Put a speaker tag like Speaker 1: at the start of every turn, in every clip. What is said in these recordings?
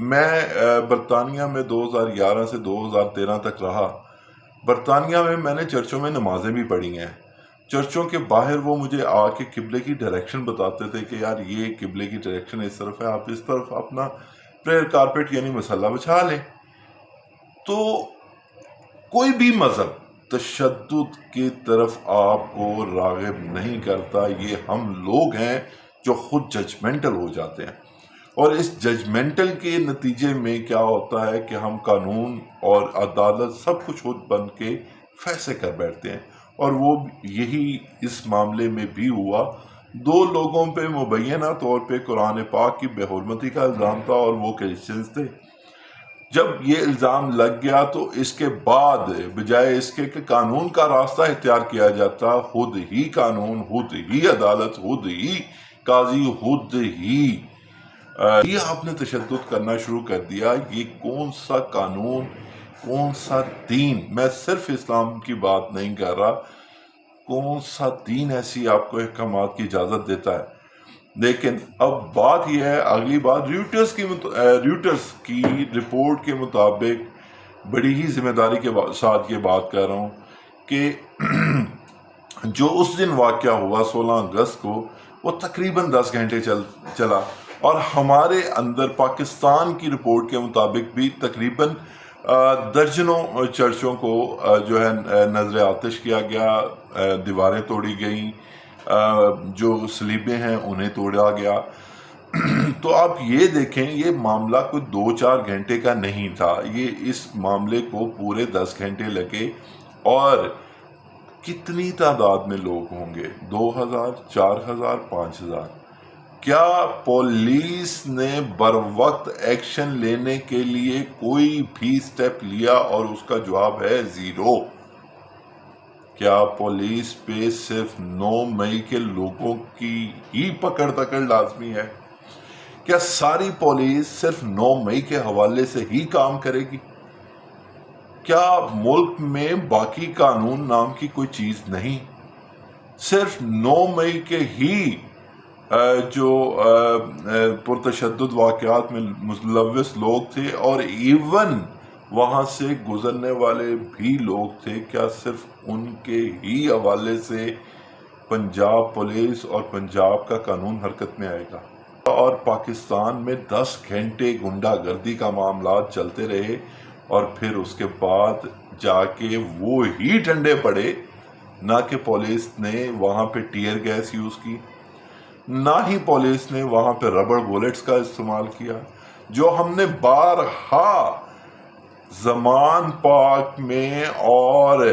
Speaker 1: میں برطانیہ میں 2011 سے 2013 تک رہا۔ برطانیہ میں نے چرچوں میں نمازیں بھی پڑھی ہیں۔ چرچوں کے باہر وہ مجھے آ کے قبلے کی ڈائریکشن بتاتے تھے کہ یار یہ قبلے کی ڈائریکشن اس طرف ہے، آپ اس طرف اپنا پریئر کارپیٹ یعنی مصلی بچھا لیں۔ تو کوئی بھی مذہب تشدد کی طرف آپ کو راغب نہیں کرتا، یہ ہم لوگ ہیں جو خود ججمنٹل ہو جاتے ہیں، اور اس ججمنٹل کے نتیجے میں کیا ہوتا ہے کہ ہم قانون اور عدالت سب کچھ خود بن کے فیصلے کر بیٹھتے ہیں، اور وہ یہی اس معاملے میں بھی ہوا۔ 2 لوگوں پہ مبینہ طور پہ قرآن پاک کی بے حرمتی کا الزام تھا، اور وہ کرسچنز تھے۔ جب یہ الزام لگ گیا تو اس کے بعد بجائے اس کے کہ قانون کا راستہ اختیار کیا جاتا، خود ہی قانون، خود ہی عدالت، خود ہی قاضی، خود ہی یہ آپ نے تشدد کرنا شروع کر دیا۔ یہ کون سا قانون، کون سا دین، میں صرف اسلام کی بات نہیں کر رہا، کون سا دین ایسی آپ کو احکامات کی اجازت دیتا ہے؟ لیکن اب بات یہ ہے، اگلی بات ریوٹرز کی رپورٹ کے مطابق، بڑی ہی ذمہ داری کے ساتھ یہ بات کر رہا ہوں کہ جو اس دن واقعہ ہوا 16 اگست کو، وہ تقریباً 10 گھنٹے چلا، اور ہمارے اندر پاکستان کی رپورٹ کے مطابق بھی تقریباً درجنوں چرچوں کو جو ہے نظر آتش کیا گیا، دیواریں توڑی گئیں، جو سلیبیں ہیں انہیں توڑا گیا۔ تو آپ یہ دیکھیں، یہ معاملہ کوئی 2-4 گھنٹے کا نہیں تھا، یہ اس معاملے کو پورے 10 گھنٹے لگے، اور کتنی تعداد میں لوگ ہوں گے؟ 2000، 4000، 5000۔ کیا پولیس نے بروقت ایکشن لینے کے لیے کوئی بھی سٹیپ لیا؟ اور اس کا جواب ہے 0۔ کیا پولیس پہ صرف 9 مئی کے لوگوں کی ہی پکڑ لازمی ہے؟ کیا ساری پولیس صرف 9 مئی کے حوالے سے ہی کام کرے گی؟ کیا ملک میں باقی قانون نام کی کوئی چیز نہیں؟ صرف 9 مئی کے ہی جو پرتشدد واقعات میں ملوث لوگ تھے، اور ایون وہاں سے گزرنے والے بھی لوگ تھے، کیا صرف ان کے ہی حوالے سے پنجاب پولیس اور پنجاب کا قانون حرکت میں آئے گا؟ اور پاکستان میں 10 گھنٹے گنڈا گردی کا معاملات چلتے رہے، اور پھر اس کے بعد جا کے وہ ہی ٹھنڈے پڑے، نہ کہ پولیس نے وہاں پہ ٹیئر گیس یوز کی، نہ ہی پولیس نے وہاں پہ ربڑ بولٹس کا استعمال کیا، جو ہم نے بارہا زمان پاک میں اور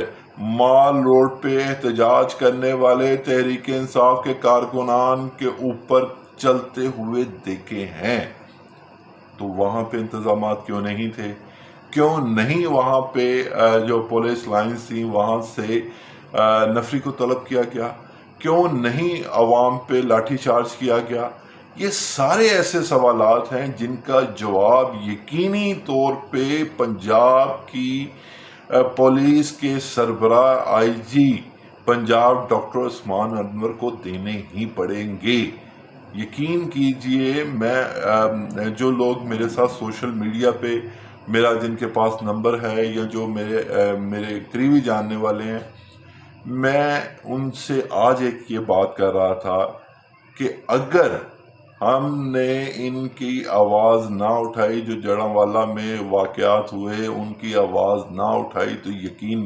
Speaker 1: مال روڈ پہ احتجاج کرنے والے تحریک انصاف کے کارکنان کے اوپر چلتے ہوئے دیکھے ہیں۔ تو وہاں پہ انتظامات کیوں نہیں تھے؟ کیوں نہیں وہاں پہ جو پولیس لائنز تھیں وہاں سے نفری کو طلب کیا گیا؟ کیوں نہیں عوام پہ لاٹھی چارج کیا گیا؟ یہ سارے ایسے سوالات ہیں جن کا جواب یقینی طور پہ پنجاب کی پولیس کے سربراہ آئی جی پنجاب ڈاکٹر عثمان انور کو دینے ہی پڑیں گے۔ یقین کیجئے، میں جو لوگ میرے ساتھ سوشل میڈیا پہ میرا جن کے پاس نمبر ہے، یا جو میرے قریبی جاننے والے ہیں، میں ان سے آج ایک یہ بات کر رہا تھا کہ اگر ہم نے ان کی آواز نہ اٹھائی، جو جڑاں میں واقعات ہوئے ان کی آواز نہ اٹھائی، تو یقین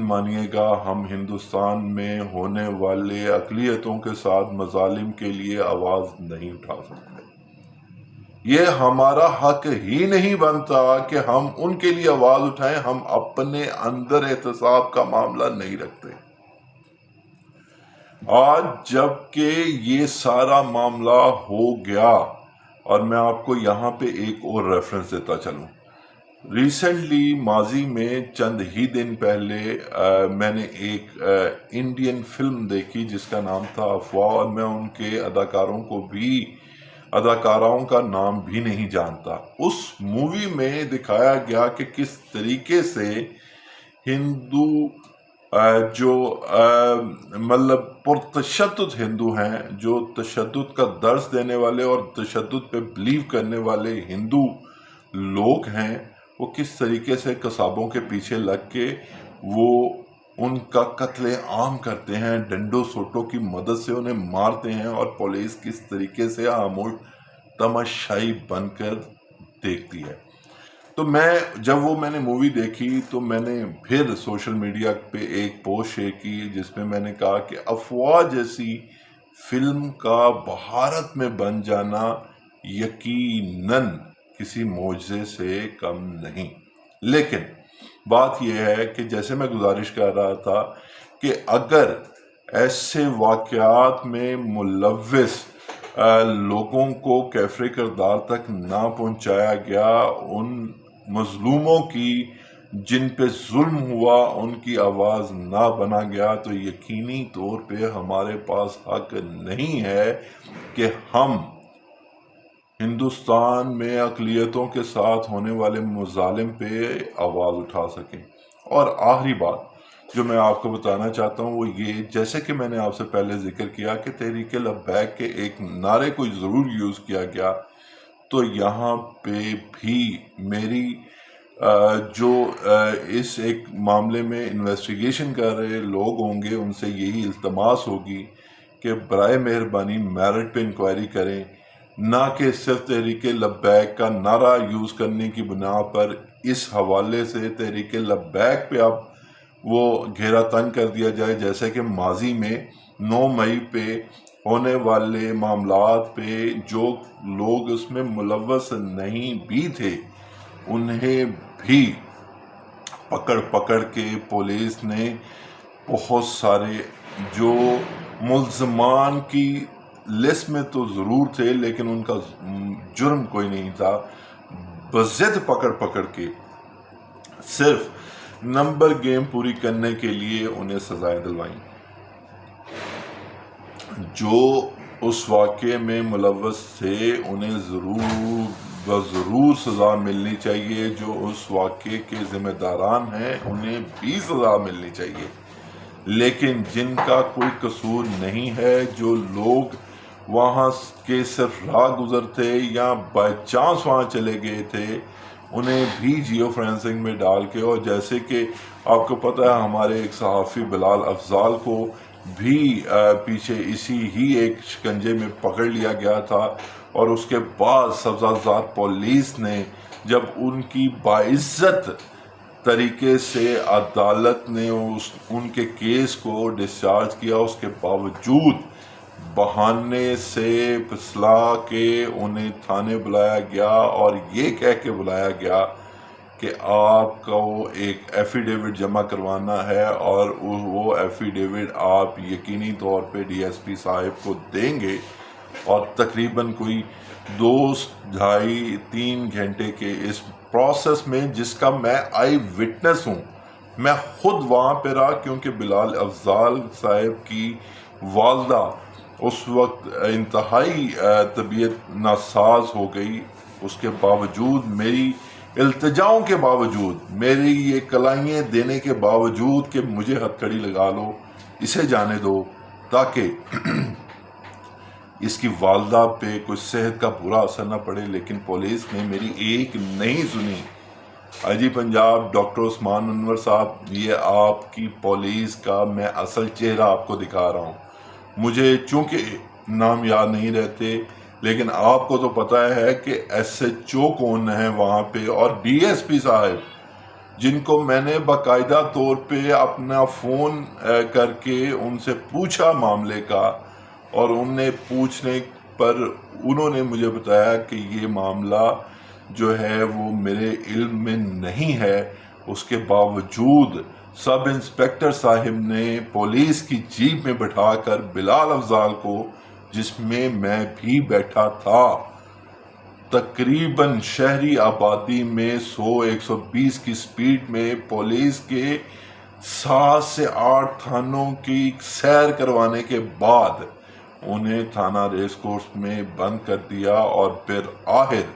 Speaker 1: مانیے گا ہم ہندوستان میں ہونے والے اقلیتوں کے ساتھ مظالم کے لیے آواز نہیں اٹھا سکتے۔ یہ ہمارا حق ہی نہیں بنتا کہ ہم ان کے لیے آواز اٹھائیں، ہم اپنے اندر احتساب کا معاملہ نہیں رکھتے۔ آج جب کہ یہ سارا معاملہ ہو گیا، اور میں آپ کو یہاں پہ ایک اور ریفرنس دیتا چلوں، ریسنٹلی ماضی میں چند ہی دن پہلے میں نے ایک انڈین فلم دیکھی جس کا نام تھا افواہ، اور میں ان کے اداکاراؤں کا نام بھی نہیں جانتا۔ اس مووی میں دکھایا گیا کہ کس طریقے سے ہندو جو مطلب پرتشدد ہندو ہیں، جو تشدد کا درس دینے والے اور تشدد پہ بلیو کرنے والے ہندو لوگ ہیں، وہ کس طریقے سے قصابوں کے پیچھے لگ کے وہ ان کا قتل عام کرتے ہیں، ڈنڈوں سوٹوں کی مدد سے انہیں مارتے ہیں، اور پولیس کس طریقے سے خاموش تماشائی بن کر دیکھتی ہے۔ تو جب میں نے مووی دیکھی تو میں نے پھر سوشل میڈیا پہ ایک پوسٹ شیئر کی جس میں میں نے کہا کہ افواہ جیسی فلم کا بھارت میں بن جانا یقیناً کسی معجزے سے کم نہیں۔ لیکن بات یہ ہے کہ جیسے میں گزارش کر رہا تھا کہ اگر ایسے واقعات میں ملوث لوگوں کو کیفر کردار تک نہ پہنچایا گیا، ان مظلوموں کی جن پہ ظلم ہوا ان کی آواز نہ بنا گیا، تو یقینی طور پہ ہمارے پاس حق نہیں ہے کہ ہم ہندوستان میں اقلیتوں کے ساتھ ہونے والے مظالم پہ آواز اٹھا سکیں۔ اور آخری بات جو میں آپ کو بتانا چاہتا ہوں وہ یہ، جیسے کہ میں نے آپ سے پہلے ذکر کیا کہ تحریک لبیک کے ایک نعرے کو ضرور یوز کیا گیا، تو یہاں پہ بھی میری جو اس ایک معاملے میں انویسٹیگیشن کر رہے لوگ ہوں گے ان سے یہی التماس ہوگی کہ برائے مہربانی میرٹ پہ انکوائری کریں، نہ کہ صرف تحریک لبیک کا نعرہ یوز کرنے کی بنا پر اس حوالے سے تحریک لبیک پہ اب وہ گھیرا تنگ کر دیا جائے، جیسے کہ ماضی میں 9 مئی پہ ہونے والے معاملات پہ جو لوگ اس میں ملوث نہیں بھی تھے انہیں بھی پکڑ کے پولیس نے بہت سارے جو ملزمان کی لسٹ میں تو ضرور تھے لیکن ان کا جرم کوئی نہیں تھا، بضد پکڑ کے صرف نمبر گیم پوری کرنے کے لیے انہیں سزائیں دلوائیں۔ جو اس واقعے میں ملوث تھے انہیں ضرور سزا ملنی چاہیے، جو اس واقعے کے ذمہ داران ہیں انہیں بھی سزا ملنی چاہیے، لیکن جن کا کوئی قصور نہیں ہے، جو لوگ وہاں کے صرف راہ گزر تھے یا بائی چانس وہاں چلے گئے تھے، انہیں بھی جیو فرینسنگ میں ڈال کے، اور جیسے کہ آپ کو پتہ ہے ہمارے ایک صحافی بلال افضال کو بھی پیچھے اسی ہی ایک شکنجے میں پکڑ لیا گیا تھا، اور اس کے بعد سبزہ زار پولیس نے جب ان کی باعزت طریقے سے عدالت نے ان کے کیس کو ڈسچارج کیا، اس کے باوجود بہانے سے پھسلا کے انہیں تھانے بلایا گیا اور یہ کہہ کے بلایا گیا کہ آپ کو ایک ایفیڈیوٹ جمع کروانا ہے، اور وہ ایفیڈیوٹ آپ یقینی طور پہ ڈی ایس پی صاحب کو دیں گے، اور تقریباً کوئی 2-2.5-3 گھنٹے کے اس پروسیس میں، جس کا میں آئی وٹنس ہوں، میں خود وہاں پہ رہا، کیونکہ بلال افضال صاحب کی والدہ اس وقت انتہائی طبیعت ناساز ہو گئی، اس کے باوجود میری التجاؤں کے باوجود، میری یہ کلائیاں دینے کے باوجود کہ مجھے ہتھکڑی لگا لو، اسے جانے دو تاکہ اس کی والدہ پہ کوئی صحت کا برا اثر نہ پڑے، لیکن پولیس نے میری ایک نہیں سنی۔ آئی جی پنجاب ڈاکٹر عثمان انور صاحب، یہ آپ کی پولیس کا میں اصل چہرہ آپ کو دکھا رہا ہوں، مجھے چونکہ نام یاد نہیں رہتے، لیکن آپ کو تو پتہ ہے کہ ایس ایچ او کون ہے وہاں پہ، اور ڈی ایس پی صاحب جن کو میں نے باقاعدہ طور پہ اپنا فون کر کے ان سے پوچھا معاملے کا، اور انہیں پوچھنے پر انہوں نے مجھے بتایا کہ یہ معاملہ جو ہے وہ میرے علم میں نہیں ہے، اس کے باوجود سب انسپیکٹر صاحب نے پولیس کی جیپ میں بٹھا کر بلال افضال کو، جس میں میں بھی بیٹھا تھا، تقریباً شہری آبادی میں 100-120 کی سپیڈ میں پولیس کے 7 سے 8 تھانوں کی سیر کروانے کے بعد انہیں تھانہ ریس کورس میں بند کر دیا، اور پھر آخر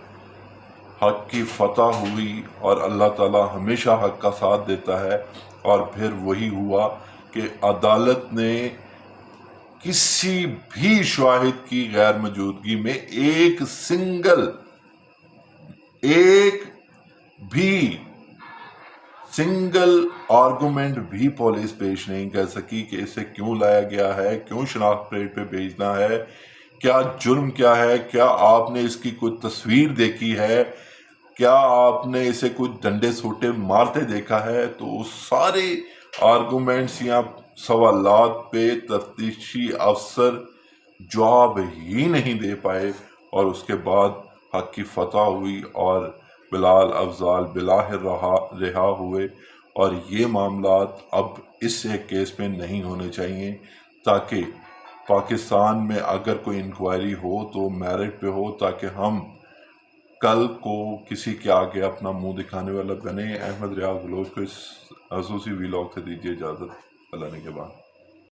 Speaker 1: حق کی فتح ہوئی اور اللہ تعالیٰ ہمیشہ حق کا ساتھ دیتا ہے، اور پھر وہی ہوا کہ عدالت نے کسی بھی شاہد کی غیر موجودگی میں ایک سنگل آرگومنٹ بھی پولیس پیش نہیں کر سکی کہ اسے کیوں لایا گیا ہے، کیوں شناخت پلیٹ پہ بھیجنا ہے، کیا جرم کیا ہے، کیا آپ نے اس کی کوئی تصویر دیکھی ہے، کیا آپ نے اسے کوئی ڈنڈے سوٹے مارتے دیکھا ہے۔ تو اس سارے آرگومنٹس یا سوالات پہ تفتیشی افسر جواب ہی نہیں دے پائے، اور اس کے بعد حق کی فتح ہوئی اور بلال افضال بلاخر رہا ہوئے۔ اور یہ معاملات اب اس ایک کیس میں نہیں ہونے چاہیے، تاکہ پاکستان میں اگر کوئی انکوائری ہو تو میرٹ پہ ہو، تاکہ ہم کل کو کسی کے آگے اپنا منہ دکھانے والا بنے۔ احمد ریاض بلوچ کو اس خصوصی ویلاگ سے دیجیے اجازت، اللہ نے کے بعد۔